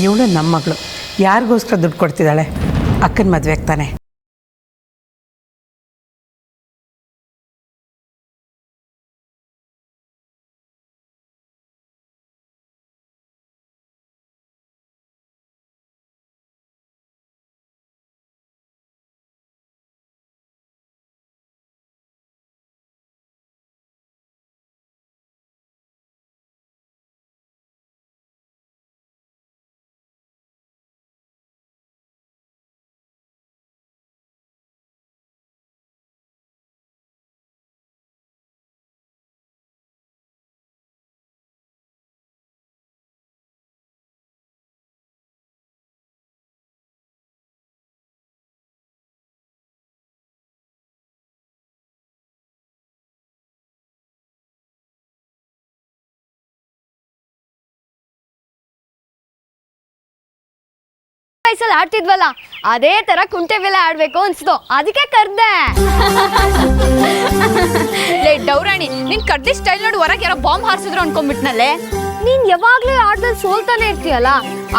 ಇವಳು ನಮ್ಮ ಮಗಳು, ಯಾರಿಗೋಸ್ಕರ ದುಡ್ಡು ಕೊಡ್ತಿದ್ದಾಳೆ? ಅಕ್ಕನ ಮದುವೆ ಆಗ್ತಾನೆ. ವಯಸ್ಸಲ್ಲಿ ಆಡ್ತಿದ್ವಲ್ಲ ಅದೇ ತರ ಕುಂಟೆ ಬೆಲೆ ಆಡ್ಬೇಕು ಅನ್ಸ್ತು, ಅದಕ್ಕೆ ಕರ್ದೆ. ಲೇ ಡೌರಾಣಿ, ನೀನ್ ಕರ್ದಿ ಸ್ಟೈಲ್ ನೋಡಿ ಹೊರಗೆ ಯಾರೋ ಬಾಂಬ್ ಹಾರಿಸಿದ್ರು ಅನ್ಕೊಂಡ್ಬಿಟ್ನಲ್ಲೇ. ನೀನ್ ಯಾವಾಗ್ಲೂ ಆಟದಲ್ಲಿ ಸೋಲ್ತಾನೆ ಇರ್ತೀಯಲ್ಲ,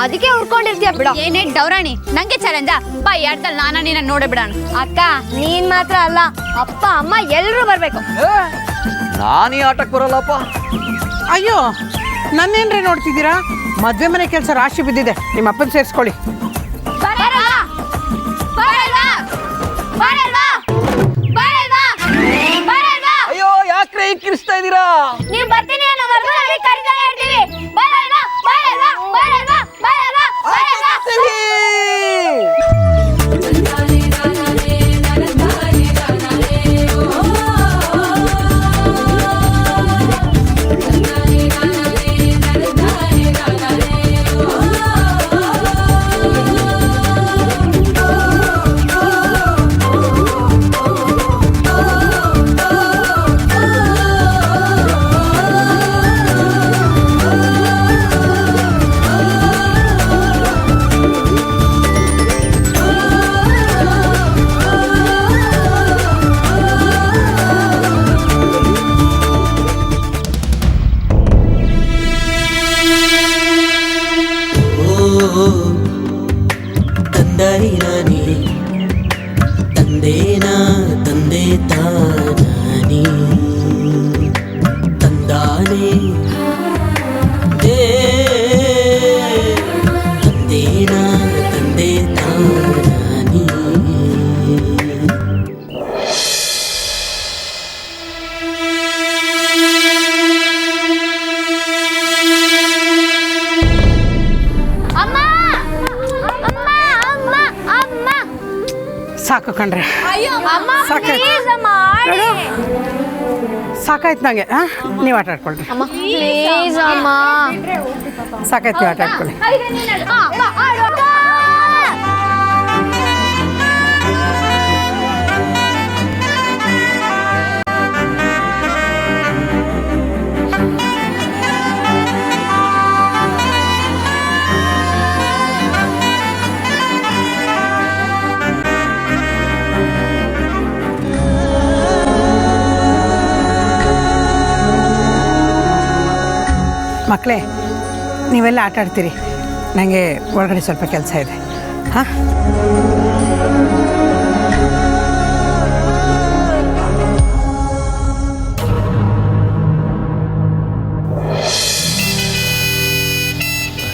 ಅದಕ್ಕೆ ಉಳ್ಕೊಂಡಿರ್ತೀಯ ಬಿಡ. ಏನೇ ಡೌರಾಣಿ, ನಂಗೆ ಚಾಲೆಂಜ ಬಾ, ಎರಡಲ್ಲಿ ನಾನ ನೀನ ನೋಡೇ ಬಿಡೋಣ. ಅಕ್ಕ ನೀನ್ ಮಾತ್ರ ಅಲ್ಲ, ಅಪ್ಪ ಅಮ್ಮ ಎಲ್ರು ಬರ್ಬೇಕು. ನಾನೀ ಆಟಕ್ಕೆ ಬರಲ್ಲಪ್ಪ. ಅಯ್ಯೋ, ನನ್ನೇನ್ರಿ ನೋಡ್ತಿದ್ದೀರಾ? ಮದುವೆ ಮನೆ ಕೆಲಸ ರಾಶಿ ಬಿದ್ದಿದೆ, ನಿಮ್ಮ ಅಪ್ಪನ ಸೇರಿಸ್ಕೊಳ್ಳಿ. ಅಯ್ಯೋ, ಯಾಕ್ರೆ ಈಗ ಕಿರಿಸ್ತಾ ಇದ್ದೀರಾ? ನೀವ್ ಬರ್ತೀನಿ ಅನ್ನೋ ವರ್ಗದಲ್ಲಿ ಕರಿತಾನೆ ಇರ್ತೀವಿ. ಬರಲ್ವಾ? ಬರಲ್ವಾ? ಬರಲ್ವಾ? ಬರಲ್ವಾ? ಬರಲ್ವಾ? ತಂದರಿನಾನಿ ತಂದೇನಾ ತಂದೆ ತಾನಾನಿ ತಂದಾನೆ ತಂದೇನಾ ತಂದೆ ತಾನಾನಿ. ಸಾಕು ಕಣ್ರೆ, ಸಾಕಾಯ್ತು ನಂಗೆ. ನೀವು ಆಟ ಆಡ್ಕೊಳ್ರಿ. ಸಾಕಾಯ್ತು, ನೀವು ಆಟ ಆಡ್ಕೊಳ್ಳಿ. ಮಕ್ಕಳೇ, ನೀವೆಲ್ಲ ಆಟ ಆಡ್ತೀರಿ, ನನಗೆ ಒಳಗಡೆ ಸ್ವಲ್ಪ ಕೆಲಸ ಇದೆ. ಹಾಂ,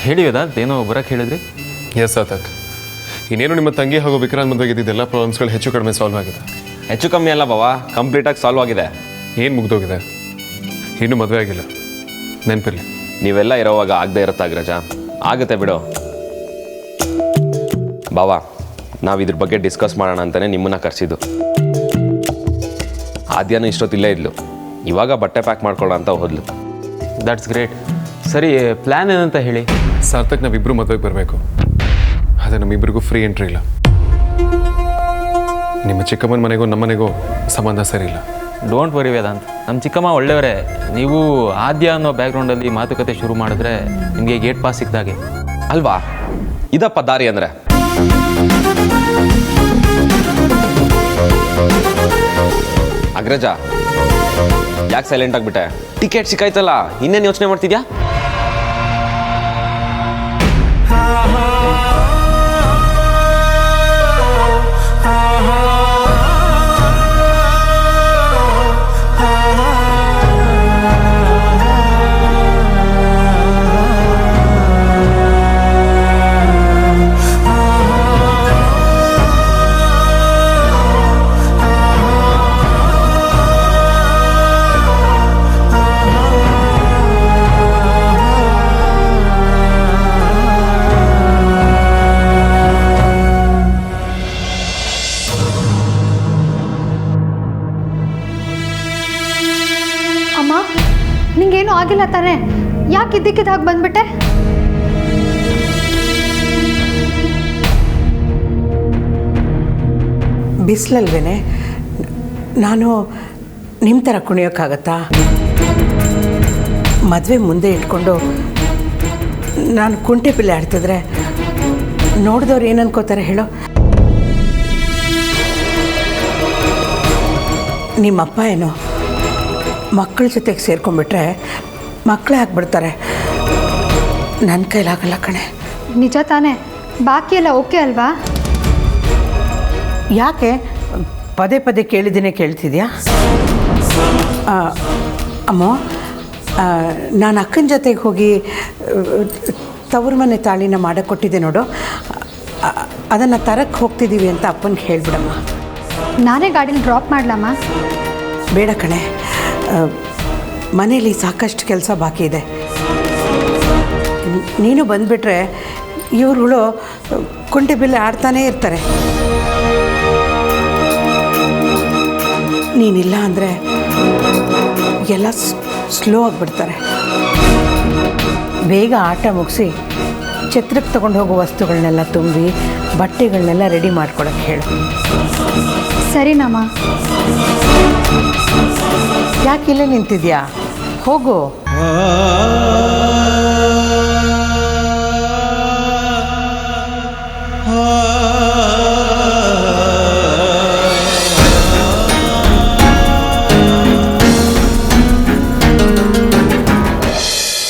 ಹೇಳಿ ವೇದಾಂತ್, ಏನೋ ಬರೋಕ್ಕೆ ಹೇಳಿದ್ರಿ? ಎಸ್ ಸಾರ್ಥಕ್, ಇನ್ನೇನು ನಿಮ್ಮ ತಂಗಿ ಹಾಗೂ ವಿಕ್ರಾಂತ್ ಮದುವೆಗೆ ಇದ್ದಿದ್ದೆಲ್ಲ ಪ್ರಾಬ್ಲಮ್ಸ್ಗಳು ಹೆಚ್ಚು ಕಡಿಮೆ ಸಾಲ್ವ್ ಆಗಿದೆ. ಹೆಚ್ಚು ಕಮ್ಮಿ ಅಲ್ಲ ಬಾವಾ, ಕಂಪ್ಲೀಟಾಗಿ ಸಾಲ್ವ್ ಆಗಿದೆ. ಏನು ಮುಗ್ದೋಗಿದೆ? ಇನ್ನೂ ಮದುವೆ ಆಗಿಲ್ಲ, ನೆನಪಿರಲಿ. ನೀವೆಲ್ಲ ಇರೋವಾಗ ಆಗದೆ ಇರುತ್ತಾ ಅಗ್ರಜ? ಆಗುತ್ತೆ ಬಿಡು ಬಾವಾ. ನಾವು ಇದ್ರ ಬಗ್ಗೆ ಡಿಸ್ಕಸ್ ಮಾಡೋಣ ಅಂತಲೇ ನಿಮ್ಮನ್ನ ಕರೆಸಿದ್ದು. ಆದ್ಯಾನು ಇಷ್ಟೊತ್ತಿಲ್ಲೇ ಇದ್ಲು, ಇವಾಗ ಬಟ್ಟೆ ಪ್ಯಾಕ್ ಮಾಡ್ಕೊಳ್ಳೋ ಅಂತ ಹೋದ್ಲು. That's great. ಸರಿ, ಪ್ಲ್ಯಾನ್ ಏನಂತ ಹೇಳಿ. ಸಾರ್ಥಕ್, ನಾವಿಬ್ಬರು ಮದುವೆಗೆ ಬರಬೇಕು, ಆದರೆ ನಮ್ಮಿಬ್ಬರಿಗೂ ಫ್ರೀ ಎಂಟ್ರಿ ಇಲ್ಲ. ನಿಮ್ಮ ಚಿಕ್ಕಮ್ಮನ ಮನೆಗೂ ನಮ್ಮ ಮನೆಗೂ ಸಂಬಂಧ ಸರಿ ಇಲ್ಲ. ಡೋಂಟ್ ವರಿ ವೇದಾಂತ್, ನಮ್ಮ ಚಿಕ್ಕಮ್ಮ ಒಳ್ಳೆಯವರೇ. ನೀವು ಆದ್ಯ ಅನ್ನೋ ಬ್ಯಾಕ್ಗ್ರೌಂಡಲ್ಲಿ ಮಾತುಕತೆ ಶುರು ಮಾಡಿದ್ರೆ ನಿಮಗೆ ಗೇಟ್ ಪಾಸ್ ಸಿಕ್ಕಿದಾಗೆ ಅಲ್ವಾ? ಇದಪ್ಪ ದಾರಿ ಅಂದರೆ. ಅಗ್ರಜ, ಯಾಕೆ ಸೈಲೆಂಟ್ ಆಗಿಬಿಟ್ಟೆ? ಟಿಕೆಟ್ ಸಿಕ್ಕಾಯ್ತಲ್ಲ, ಇನ್ನೇನು ಯೋಚನೆ ಮಾಡ್ತಿದ್ಯಾ? ಏನಿಲ್ಲ ತಾನೇ, ಯಾಕೆ ಇದ್ದಕ್ಕಿದ್ದ ಹಾಗೆ ಬಂದ್ಬಿಟ್ಟೆ? ಬಿಸಿಲಲ್ವೇನೆ, ನಾನು ನಿಮ್ಮ ಥರ ಕುಣಿಯೋಕ್ಕಾಗತ್ತಾ? ಮದುವೆ ಮುಂದೆ ಇಟ್ಕೊಂಡು ನಾನು ಕುಂಟೆ ಪಿಲ್ಲೆ ಆಡ್ತಿದ್ರೆ ನೋಡಿದವ್ರು ಏನು ಅನ್ಕೋತಾರೆ ಹೇಳೋ? ನಿಮ್ಮಪ್ಪ ಏನು ಮಕ್ಕಳ ಜೊತೆಗೆ ಸೇರ್ಕೊಂಡ್ಬಿಟ್ರೆ ಮಕ್ಕಳೇ ಆಗ್ಬಿಡ್ತಾರೆ. ನನ್ನ ಕೈಲಾಗಲ್ಲ ಕಣೆ. ನಿಜ ತಾನೇ? ಬಾಕಿ ಎಲ್ಲ ಓಕೆ ಅಲ್ವಾ? ಯಾಕೆ ಪದೇ ಪದೇ ಕೇಳಿದ್ದೇನೆ ಕೇಳ್ತಿದ್ಯಾ? ಅಮ್ಮ, ನಾನು ಅಕ್ಕನ ಜೊತೆಗೆ ಹೋಗಿ ತವ್ರ ಮನೆ ತಾಳಿನ ಮಾಡಕ್ಕೆ ಕೊಟ್ಟಿದ್ದೆ ನೋಡು, ಅದನ್ನು ತರಕ್ಕೆ ಹೋಗ್ತಿದ್ದೀವಿ ಅಂತ ಅಪ್ಪನಿಗೆ ಹೇಳ್ಬಿಡಮ್ಮ. ನಾನೇ ಗಾಡೀಲಿ ಡ್ರಾಪ್ ಮಾಡಲಮ್ಮ? ಬೇಡ ಕಣೆ, ಮನೇಲಿ ಸಾಕಷ್ಟು ಕೆಲಸ ಬಾಕಿ ಇದೆ. ನೀನು ಬಂದುಬಿಟ್ರೆ ಇವ್ರುಗಳು ಕುಂಟೆ ಬಿಲ್ಲೆ ಆಡ್ತಾನೇ ಇರ್ತಾರೆ. ನೀನಿಲ್ಲ ಅಂದರೆ ಎಲ್ಲ ಸ್ಲೋ ಆಗಿಬಿಡ್ತಾರೆ. ಬೇಗ ಆಟ ಮುಗಿಸಿ ಛತ್ರಕ್ಕೆ ತೊಗೊಂಡು ಹೋಗೋ ವಸ್ತುಗಳನ್ನೆಲ್ಲ ತುಂಬಿ ಬಟ್ಟೆಗಳನ್ನೆಲ್ಲ ರೆಡಿ ಮಾಡ್ಕೊಳಕ್ಕೆ ಹೇಳು. ಸರಿನಮ್ಮ. ಯಾಕೆ ಇಲ್ಲೇ ನಿಂತಿದ್ಯಾ? ಹೋಗು.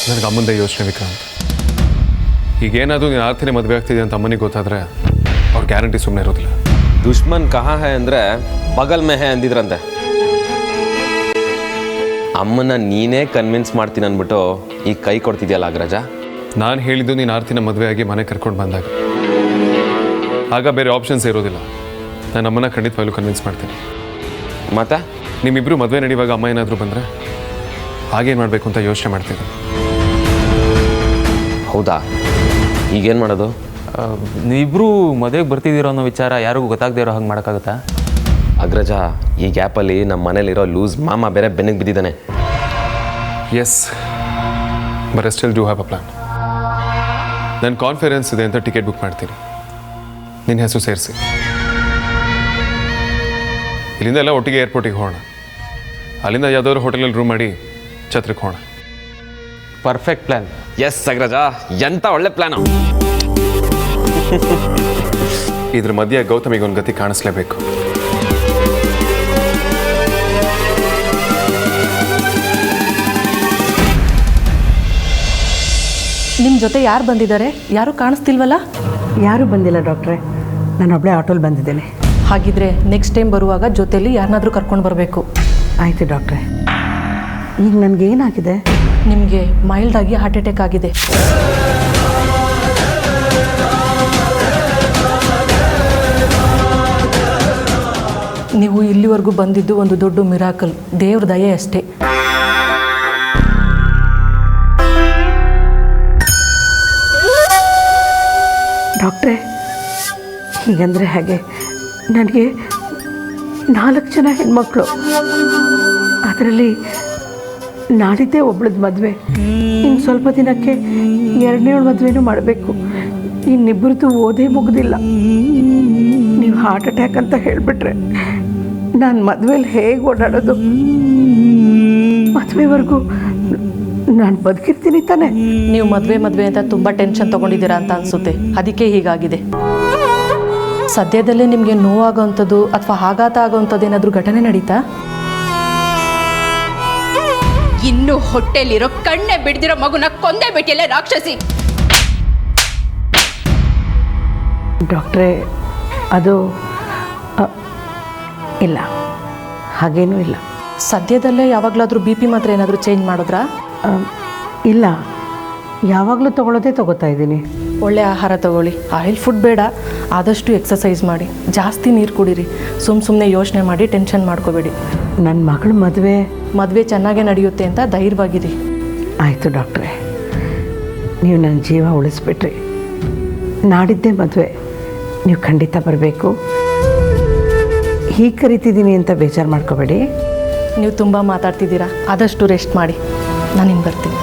ನನಗೆ ಅಮ್ಮಂದೇ ಯೋಚನೆ ವಿಕ್ರಾಂತ್. ಈಗೇನಾದರೂ ನೀನು ಆರ್ತಿನೇ ಮದುವೆ ಆಗ್ತಿದ್ದೆ ಅಂತ ಅಮ್ಮನಿಗೆ ಗೊತ್ತಾದರೆ ಅವ್ರು ಗ್ಯಾರಂಟಿ ಸುಮ್ಮನೆ ಇರೋದಿಲ್ಲ. ದುಶ್ಮನ್ ಕಹಾ ಹೈ ಅಂದರೆ ಬಗಲ್ ಮೇ ಹೈ ಅಂದಿದ್ರಂತೆ. ಅಮ್ಮನ ನೀನೇ ಕನ್ವಿನ್ಸ್ ಮಾಡ್ತೀನಿ ಅಂದ್ಬಿಟ್ಟು ಈಗ ಕೈ ಕೊಡ್ತಿದ್ಯಲ್ಲ ಅಗ್ರಜ. ನಾನು ಹೇಳಿದ್ದು ನೀನು ಆರ್ತಿನ ಮದುವೆ ಆಗಿ ಮನೆ ಕರ್ಕೊಂಡು ಬಂದಾಗ, ಆಗ ಬೇರೆ ಆಪ್ಷನ್ಸ್ ಇರೋದಿಲ್ಲ. ನಾನು ಅಮ್ಮನ ಖಂಡಿತವಾಗ್ಲೂ ಕನ್ವಿನ್ಸ್ ಮಾಡ್ತೀನಿ. ಮತ್ತೆ ನಿಮ್ಮಿಬ್ಬರು ಮದುವೆ ನಡೆಯುವಾಗ ಅಮ್ಮ ಏನಾದರೂ ಬಂದರೆ ಹಾಗೇನು ಮಾಡಬೇಕು ಅಂತ ಯೋಚನೆ ಮಾಡ್ತೀನಿ. ಹೌದಾ? ಈಗೇನು ಮಾಡೋದು? ನೀವಿಬ್ಬರು ಮದುವೆಗೆ ಬರ್ತಿದ್ದೀರೋ ಅನ್ನೋ ವಿಚಾರ ಯಾರಿಗೂ ಗೊತ್ತಾಗದೇ ಇರೋ ಹಂಗೆ ಮಾಡೋಕ್ಕಾಗತ್ತಾ? ಅಗ್ರಜ, ಈ ಗ್ಯಾಪಲ್ಲಿ ನಮ್ಮ ಮನೇಲಿರೋ ಲೂಸ್ ಮಾಮ ಬೇರೆ ಬೆನ್ನಿಗೆ ಬಿದ್ದಿದ್ದಾನೆ. Yes, but I still do have a plan. ನನ್ನ ಕಾನ್ಫರೆನ್ಸ್ ಇದೆ ಅಂತ ಟಿಕೆಟ್ ಬುಕ್ ಮಾಡ್ತೀನಿ, ನಿನ್ನ ಹೆಸರು ಸೇರಿಸಿ. ಇಲ್ಲಿಂದ ಎಲ್ಲ ಒಟ್ಟಿಗೆ ಏರ್ಪೋರ್ಟಿಗೆ ಹೋಗೋಣ. ಅಲ್ಲಿಂದ ಯಾವುದಾದ್ರು ಹೋಟೆಲಲ್ಲಿ ರೂಮ್ ಮಾಡಿ ಛತ್ರಕ್ಕೆ ಹೋಗೋಣ. Perfect plan. ಎಸ್ ಅಗ್ರಜ, ಎಂಥ ಒಳ್ಳೆ ಪ್ಲ್ಯಾನು. ಇದ್ರ ಮಧ್ಯೆ ಗೌತಮಿಗೆ ಒಂದು ಗತಿ ಕಾಣಿಸ್ಲೇಬೇಕು. ನಿಮ್ಮ ಜೊತೆ ಯಾರು ಬಂದಿದ್ದಾರೆ? ಯಾರೂ ಕಾಣಿಸ್ತಿಲ್ವಲ್ಲ? ಯಾರೂ ಬಂದಿಲ್ಲ ಡಾಕ್ಟ್ರೆ, ನಾನೊಬ್ಬಳೇ ಆಟೋಲ್ಲಿ ಬಂದಿದ್ದೇನೆ. ಹಾಗಿದ್ರೆ ನೆಕ್ಸ್ಟ್ ಟೈಮ್ ಬರುವಾಗ ಜೊತೆಯಲ್ಲಿ ಯಾರನ್ನಾದರೂ ಕರ್ಕೊಂಡು ಬರಬೇಕು. ಆಯಿತು ಡಾಕ್ಟ್ರೆ. ಈಗ ನನಗೇನಾಗಿದೆ? ನಿಮಗೆ ಮೈಲ್ಡಾಗಿ ಹಾರ್ಟ್ ಅಟ್ಯಾಕ್ ಆಗಿದೆ. ನೀವು ಇಲ್ಲಿವರೆಗೂ ಬಂದಿದ್ದು ಒಂದು ದೊಡ್ಡ ಮಿರಾಕಲ್, ದೇವ್ರ ದಯೆ ಅಷ್ಟೇ. ಡಾಕ್ಟ್ರೆ, ಹೀಗಂದರೆ ಹೇಗೆ? ನನಗೆ 4 ಜನ ಹೆಣ್ಮಕ್ಳು, ಅದರಲ್ಲಿ ನಾಡಿದ್ದೇ ಒಬ್ಳದ್ದು ಮದುವೆ. ಇನ್ನು ಸ್ವಲ್ಪ ದಿನಕ್ಕೆ 2ನೇ ಮದುವೆನೂ ಮಾಡಬೇಕು. ಇನ್ನಿಬ್ಬರದ್ದು ಓದೇ ಮುಗ್ದಿಲ್ಲ. ನೀವು ಹಾರ್ಟ್ ಅಟ್ಯಾಕ್ ಅಂತ ಹೇಳಿಬಿಟ್ರೆ ನಾನು ಮದುವೆಲಿ ಹೇಗೆ ಓಡಾಡೋದು? ಮದುವೆವರೆಗೂ ನಾನು ಬದುಕಿರ್ತೀನಿ ತಾನೆ? ನೀವು ಮದುವೆ ಅಂತ ತುಂಬ ಟೆನ್ಷನ್ ತೊಗೊಂಡಿದ್ದೀರಾ ಅಂತ ಅನಿಸುತ್ತೆ, ಅದಕ್ಕೆ ಹೀಗಾಗಿದೆ. ಸದ್ಯದಲ್ಲೇ ನಿಮಗೆ ನೋವಾಗೋವಂಥದ್ದು ಅಥವಾ ಆಘಾತ ಆಗೋವಂಥದ್ದು ಏನಾದರೂ ಘಟನೆ ನಡೀತಾ? ಇನ್ನು ಹೊಟ್ಟೆಲಿರೋ ಕಣ್ಣೆ ಬಿಡ್ದಿರೋ ಮಗುನ ಕೊಂದೇ ಬಿಟ್ಟಿಲ್ಲ ರಾಕ್ಷಸಿ. ಡಾಕ್ಟ್ರೇ, ಅದು ಇಲ್ಲ, ಹಾಗೇನೂ ಇಲ್ಲ. ಸದ್ಯದಲ್ಲೇ ಯಾವಾಗಲಾದರೂ BP ಮಾತ್ರ ಏನಾದರೂ ಚೇಂಜ್ ಮಾಡಿದ್ರಾ? ಇಲ್ಲ, ಯಾವಾಗಲೂ ತೊಗೊಳ್ಳೋದೇ ತೊಗೋತಾ ಇದ್ದೀನಿ. ಒಳ್ಳೆ ಆಹಾರ ತಗೊಳ್ಳಿ, ಆಯಿಲ್ ಫುಡ್ ಬೇಡ, ಆದಷ್ಟು ಎಕ್ಸಸೈಸ್ ಮಾಡಿ, ಜಾಸ್ತಿ ನೀರು ಕುಡೀರಿ. ಸುಮ್ಮನೆ ಯೋಚನೆ ಮಾಡಿ ಟೆನ್ಷನ್ ಮಾಡ್ಕೋಬೇಡಿ. ನನ್ನ ಮಗಳ ಮದುವೆ ಚೆನ್ನಾಗೇ ನಡೆಯುತ್ತೆ ಅಂತ ಧೈರ್ಯವಾಗಿರಿ. ಆಯಿತು ಡಾಕ್ಟ್ರೇ, ನೀವು ನನ್ನ ಜೀವ ಉಳಿಸ್ಬಿಟ್ರಿ. ನಾಡಿದ್ದೇ ಮದುವೆ, ನೀವು ಖಂಡಿತ ಬರಬೇಕು. ಹೀಗೆ ಕರಿತಿದ್ದೀನಿ ಅಂತ ಬೇಜಾರು ಮಾಡ್ಕೋಬೇಡಿ. ನೀವು ತುಂಬ ಮಾತಾಡ್ತಿದ್ದೀರಾ, ಆದಷ್ಟು ರೆಸ್ಟ್ ಮಾಡಿ. ನಾನು ಇನ್ನು ಬರ್ತೀನಿ.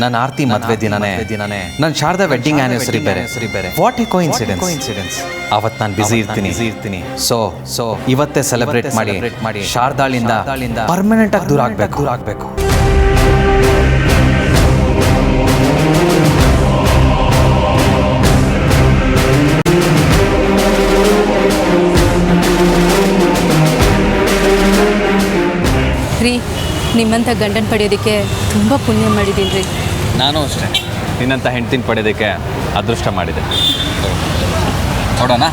ನನ್ನ ಆರ್ತಿ ಮದುವೆ ದಿನನೇ ನನ್ನ ಶಾರದಾ ವೆಡ್ಡಿಂಗ್ ಆನಿವರ್ಸರಿ ಬೇರೆ. What A coincidence. ಅವತ್ತು ನಾನು ಬಿಸಿ ಇರ್ತೀನಿ. ಸೊ ಇವತ್ತೇ ಸೆಲೆಬ್ರೇಟ್ ಮಾಡಿ ಶಾರದಾಳಿಂದ ಪರ್ಮನೆಂಟ್ ಆಗಿ ದೂರ ಆಗ್ಬೇಕು. ರೀ, ನಿಮ್ಮಂಥ ಗಂಡನ ಪಡೆಯೋದಕ್ಕೆ ತುಂಬ ಪುಣ್ಯ ಮಾಡಿದ್ದೀನಿ ರೀ. ನಾನು ಅಷ್ಟೇ ನಿನ್ನಂಥ ಹೆಂಡ್ತಿನ ಪಡೆಯೋದಕ್ಕೆ ಅದೃಷ್ಟ ಮಾಡಿದೆ. ನೋಡೋಣ.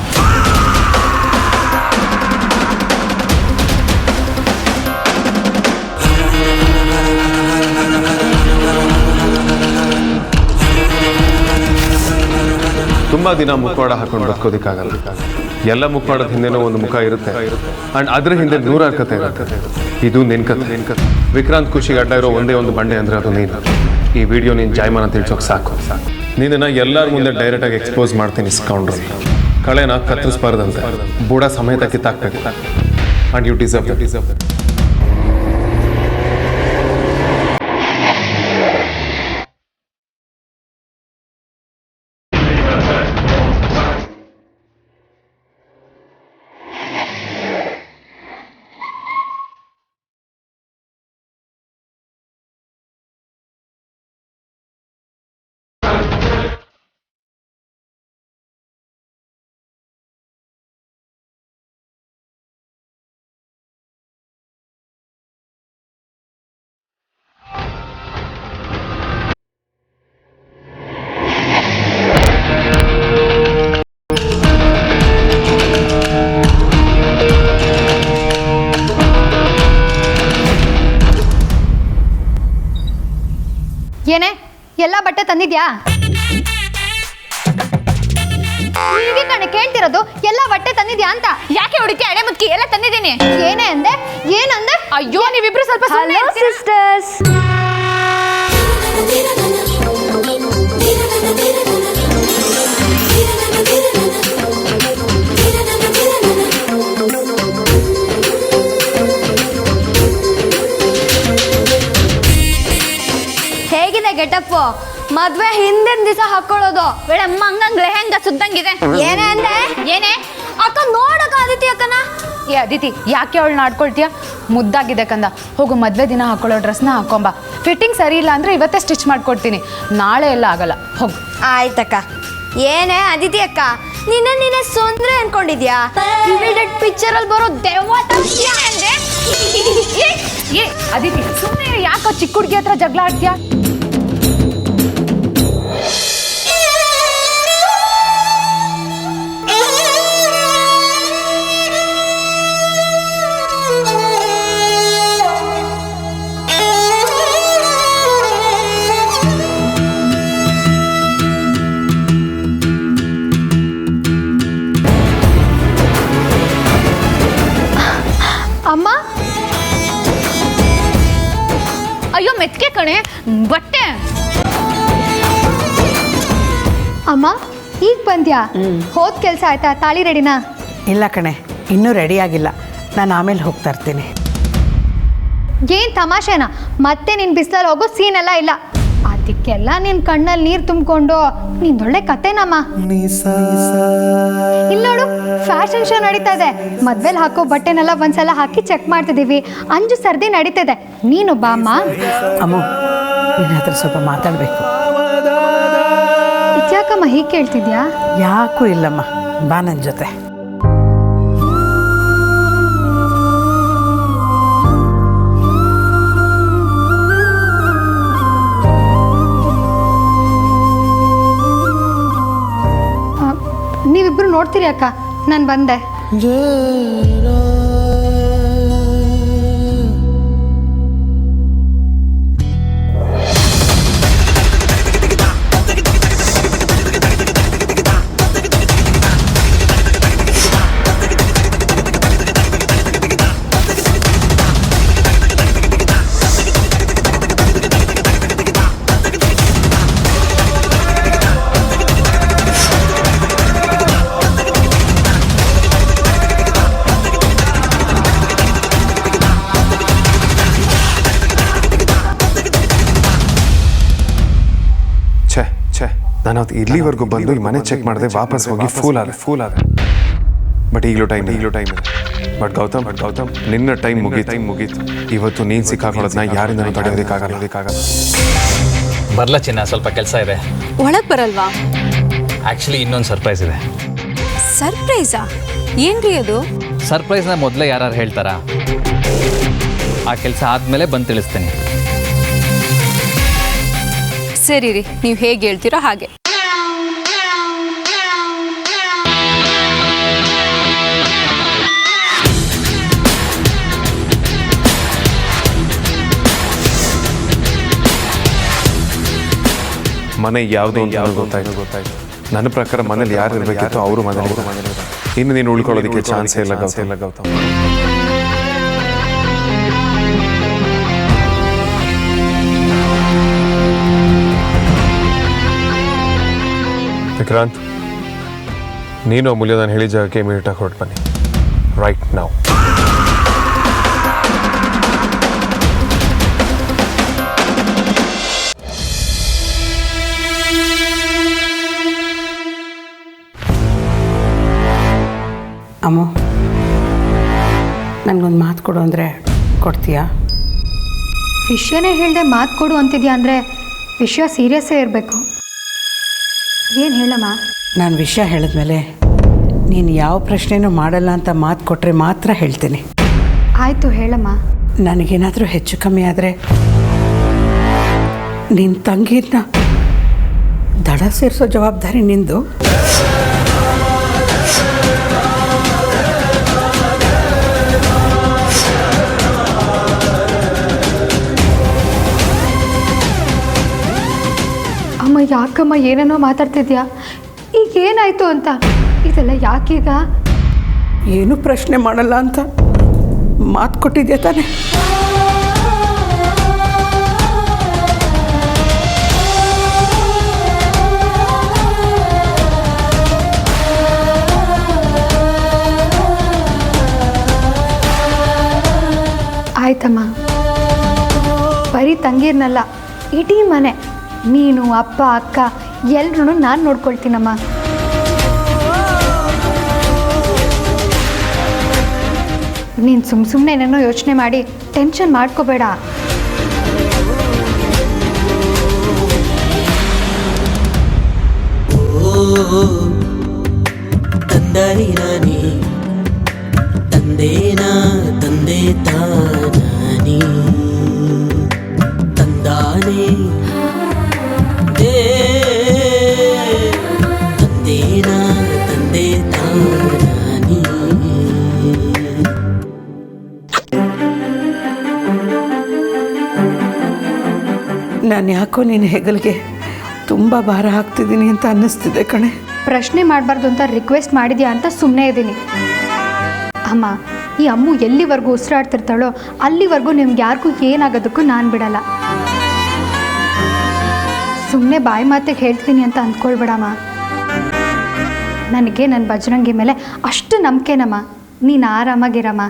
ತುಂಬ ದಿನ ಮುಖವಾಡ ಹಾಕೊಂಡು ಬದುಕೋದಕ್ಕಾಗಲ್ಲ. ಎಲ್ಲ ಮುಖವಾಡದ ಹಿಂದೆನೋ ಒಂದು ಮುಖ ಇರುತ್ತೆ ಆ್ಯಂಡ್ ಅದ್ರ ಹಿಂದೆ ನೂರಾರು ಕತೆ ಇರುತ್ತೆ. ಇದು ನಿನ್ನ ಕತೆ. ವಿಕ್ರಾಂತ್ ಖುಷಿಗೆ ಅಡ್ಡ ಇರೋ ಒಂದೇ ಒಂದು ಬಂಡೆ ಅಂದರೆ ಅದು ನೀನು. ಈ ವಿಡಿಯೋ ನೀನು ಜಾಯ್ಮಾನ ತಿಳ್ಸೋಕೆ ಸಾಕು. ನಿನ್ನನ್ನು ಎಲ್ಲರ ಮುಂದೆ ಡೈರೆಕ್ಟಾಗಿ ಎಕ್ಸ್ಪೋಸ್ ಮಾಡ್ತೀನಿ. ಸ್ಕೌಂಡ್ರಲ್ ಕಳೆನ ಕತ್ತರಿಸಬಾರ್ದಂತೆ ಬುಡ ಸಮೇತ ಕಿತ್ತಾಕ್ಬೇಕು. And you deserve that. ಏನೇ ಎಲ್ಲ ಬಟ್ಟೆ ತಂದಿದ್ಯಾ? ನೀವೇ ಕಣೆ ಕೇಳ್ತಿರೋದು, ಎಲ್ಲ ಬಟ್ಟೆ ತಂದಿದ್ಯಾ ಅಂತ. ಯಾಕೆ ಹುಡುಕಿ ಅಡೆ ಮುದ್ಕಿ ಎಲ್ಲ ತಂದಿದ್ದೀನಿ. ಏನೇ ಅಂದೆ? ಏನಂದೆ? ಅಯ್ಯೋ, ನೀವಿಬ್ರು ಸ್ವಲ್ಪ ಹಲೋ ಸಿಸ್ಟರ್ಸ್. ಹೇಗಿದೆ ಗೆಟಪ್? ಮದ್ವೆ ಹಿಂದಿನ ದಿವಸ ಹಾಕೊಳ್ಳೋದು. ಬೇಡಮ್ಮ, ಹಂಗಂಗ್ ಲೆಹೆಂಗ ಸುದ್ದಂಗಿದೆ. ಏನೇ ಅಂದೆ? ಏನೇ ಅಕ್ಕ ನೋಡಕ್ಕ ಅದಿತಿ ಅಕ್ಕನ. ಏ ಅದಿತಿ, ಯಾಕೆ ಅವಳನ್ನ ಆಡ್ಕೊಳ್ತೀಯ? ಮುದ್ದಾಗಿದೆ ಕಂದ. ಹೋಗು, ಮದುವೆ ದಿನ ಹಾಕೊಳ್ಳೋ ಡ್ರೆಸ್ನ ಹಾಕೊಂಬ. ಫಿಟ್ಟಿಂಗ್ ಸರಿ ಇಲ್ಲ ಅಂದರೆ ಇವತ್ತೇ ಸ್ಟಿಚ್ ಮಾಡ್ಕೊಡ್ತೀನಿ. ನಾಳೆ ಎಲ್ಲ ಆಗಲ್ಲ. ಹೋಗು. ಆಯ್ತಕ್ಕ. ಏನೇ ಅದಿತಿ ಅಕ್ಕ, ನಿನ್ನೆ ಸುಂದ್ರೆ ಅನ್ಕೊಂಡಿದ್ಯಾ? ಪಿಕ್ಚರ್ ಅಲ್ಲಿ ಬರೋ ದೆವ್ವ ಅಂದ್ರೆ ಏ ಅದಿತಿ, ಸುಮ್ಮನೆ ಯಾಕೋ ಚಿಕ್ಕ ಹುಡುಗಿ ಹತ್ರ ಜಗಳ ಆಡ್ತೀಯಾ? ಅಮ್ಮ, ಅಯ್ಯೋ ಮೆತ್ಕೆ ಕಣೆ ಬಟ್ಟೆ. ಅಮ್ಮ ಈಗ ಬಂದ್ಯಾ? ಹೋದ ಕೆಲಸ ಆಯ್ತಾ? ತಾಳಿ ರೆಡಿನಾ? ಇಲ್ಲ ಕಣೆ, ಇನ್ನೂ ರೆಡಿ ಆಗಿಲ್ಲ. ನಾನು ಆಮೇಲೆ ಹೋಗ್ತಾ ಇರ್ತೀನಿ. ಏನು ತಮಾಷೆನಾ? ಮತ್ತೆ ನಿನ್ನ ಬಿಸಿಲಲ್ಲಿ ಹೋಗೋ ಸೀನ್ ಎಲ್ಲ ಇಲ್ಲ. ಅದಕ್ಕೆಲ್ಲ ನಿನ್ನ ಕಣ್ಣಲ್ಲಿ ನೀರು ತುಂಬಿಕೊಂಡು ನಿಂದೊಳ್ಳೆ ಕತೆನಮ್ಮ. ಇಲ್ಲಿ ನೋಡು, ಫ್ಯಾಷನ್ ಶೋ ನಡೀತಾ ಇದೆ. ಮದ್ವೆಲಿ ಹಾಕೋ ಬಟ್ಟೆನೆಲ್ಲ ಒಂದ್ಸಲ ಹಾಕಿ ಚೆಕ್ ಮಾಡ್ತಿದ್ದೀವಿ. ಅಂಜು ಸರ್ದಿ ನಡೀತಿದೆ. ನೀನು ಬಾ ಅಮ್ಮ. ಅಮ್ಮು, ನಿನ್ನ ಹತ್ರ ಸ್ವಲ್ಪ ಮಾತಾಡಬೇಕು. ಇದ್ಯಾಕಮ್ಮ ಹೀಗೆ ಕೇಳ್ತಿದ್ಯಾ? ಯಾಕೂ ಇಲ್ಲಮ್ಮ, ಬಾ ನನ್ನ ಜೊತೆ. ನೀವಿಬ್ರು ನೋಡ್ತೀರಿ ಅಕ್ಕ, ನಾನು ಬಂದೆ. ನಾನು ಅವತ್ತು ಇಲ್ಲಿವರೆಗೂ ಬಂದು ಈ ಮನೆ ಚೆಕ್ ಮಾಡಿದೆ, ವಾಪಸ್ ಹೋಗಿ ಫೂಲ್ ಆದೆ. ಬಟ್ ಈಗಲೂ ಟೈಮ್ ಇದೆ. ಬಟ್ ಗೌತಮ್ ನಿನ್ನ ಟೈಮ್ ಮುಗೀತು. ಇವತ್ತು ನೀನು ಸಿಕ್ಕಾಕೊಳ್ಳೋದನ್ನ ಯಾರಿಂದನೂ ತಡೆಯೋದಕ್ಕಾಗಲ್ಲ. ಬರ್ಲ ಚಿನ್ನ, ಸ್ವಲ್ಪ ಕೆಲಸ ಇದೆ. ಒಳಗೆ ಬರಲ್ವಾ? ಆ್ಯಕ್ಚುಲಿ ಇನ್ನೊಂದು ಸರ್ಪ್ರೈಸ್ ಇದೆ. ಸರ್ಪ್ರೈಸಾ? ಏನ್ರಿ ಅದು? ಸರ್ಪ್ರೈಸ್ನ ಮೊದಲೇ ಯಾರು ಹೇಳ್ತಾರಾ? ಆ ಕೆಲಸ ಆದಮೇಲೆ ಬಂದು ತಿಳಿಸ್ತೀನಿ. ಸರಿ ರೀ, ನೀವು ಹೇಗೆ ಹೇಳ್ತೀರೋ ಹಾಗೆ. ಮನೆ ಯಾವುದೋ ಅಂತ ಗೊತ್ತಾಯ್ತು. ನನ್ನ ಪ್ರಕಾರ ಮನೇಲಿ ಯಾರು ಇರಬೇಕಿತ್ತು ಅವರು ಮನೇಲಿ. ಇನ್ನು ನೀನು ಉಳ್ಕೊಳ್ಳೋದಕ್ಕೆ ಚಾನ್ಸೇ ಇಲ್ಲ ಗೌತಮ್. ವಿಕ್ರಾಂತ್, ನೀನು ಅಮೂಲ್ಯ ನಾನು ಹೇಳಿದ ಜಾಗಕ್ಕೆ ಇಮಿಡಿಯೇಟಾಗಿ ಹೊರಟು ಬನ್ನಿ, ರೈಟ್ ನಾವು. ಅಮ್ಮು, ನನಗೊಂದು ಮಾತು ಕೊಡು ಅಂದರೆ ಕೊಡ್ತೀಯಾ? ವಿಷಯನೇ ಹೇಳ್ದೆ ಮಾತು ಕೊಡು ಅಂತಿದ್ಯಾ ಅಂದರೆ ವಿಷಯ ಸೀರಿಯಸ್ಸೇ ಇರಬೇಕು. ಏನು ಹೇಳಮ್ಮ? ನಾನು ವಿಷಯ ಹೇಳಿದ್ಮೇಲೆ ನೀನು ಯಾವ ಪ್ರಶ್ನೆನೂ ಮಾಡಲ್ಲ ಅಂತ ಮಾತು ಕೊಟ್ಟರೆ ಮಾತ್ರ ಹೇಳ್ತೀನಿ. ಆಯಿತು, ಹೇಳಮ್ಮ. ನನಗೇನಾದರೂ ಹೆಚ್ಚು ಕಮ್ಮಿ ಆದರೆ ನಿನ್ನ ತಂಗಿನ ದಡ ಸೇರಿಸೋ ಜವಾಬ್ದಾರಿ ನಿಂದು. ಅಮ್ಮ, ಯಾಕಮ್ಮ ಏನೇನೋ ಮಾತಾಡ್ತಿದ್ಯಾ? ಈಗ ಏನಾಯಿತು ಅಂತ? ಇದೆಲ್ಲ ಯಾಕೀಗ? ಏನೂ ಪ್ರಶ್ನೆ ಮಾಡಲ್ಲ ಅಂತ ಮಾತು ಕೊಟ್ಟಿದ್ಯಾ ತಾನೆ? ಆಯ್ತಮ್ಮ, ಬರೀ ತಂಗೀರ್ನಲ್ಲ, ಇಡೀ ಮನೆ, ನೀನು ಅಪ್ಪ ಅಕ್ಕ ಎಲ್ರೂ ನಾನು ನೋಡ್ಕೊಳ್ತೀನಮ್ಮ. ನೀನು ಸುಮ್ಮನೆ ಏನೇನೋ ಯೋಚನೆ ಮಾಡಿ ಟೆನ್ಷನ್ ಮಾಡ್ಕೋಬೇಡ. ತಂದಾರಿ ನಾನಿ ತಂದೇನಾ ತಂದೆ ತಾನಾನಿ ತಂದಾನೆ ತಂದೇನಾ ತಂದೆ ತಾನಾನಿ. ನಾನು ಯಾಕೋ ನಿನ್ನ ಹೆಗಲಿಗೆ ತುಂಬ ಭಾರ ಹಾಕ್ತಿದ್ದೀನಿ ಅಂತ ಅನ್ನಿಸ್ತಿದೆ ಕಣೆ. ಪ್ರಶ್ನೆ ಮಾಡಬಾರ್ದು ಅಂತ ರಿಕ್ವೆಸ್ಟ್ ಮಾಡಿದ್ಯಾ ಅಂತ ಸುಮ್ಮನೆ ಇದ್ದೀನಿ. ಅಮ್ಮ, ಈ ಅಮ್ಮು ಎಲ್ಲಿವರೆಗೂ ಉಸಿರಾಡ್ತಿರ್ತಾಳೋ ಅಲ್ಲಿವರೆಗೂ ನಿಮ್ಗೆ ಯಾರಿಗೂ ಏನಾಗೋದಕ್ಕೂ ನಾನು ಬಿಡಲ್ಲ. ಸುಮ್ಮನೆ ಬಾಯಿ ಮಾತಿಗೆ ಹೇಳ್ತೀನಿ ಅಂತ ಅಂದ್ಕೊಳ್ಬೇಡಮ್ಮ. ನನಗೆ ನನ್ನ ಬಜರಂಗಿ ಮೇಲೆ ಅಷ್ಟು ನಂಬಿಕೆನಮ್ಮ. ನೀನು ಆರಾಮಾಗಿರಮ್ಮ.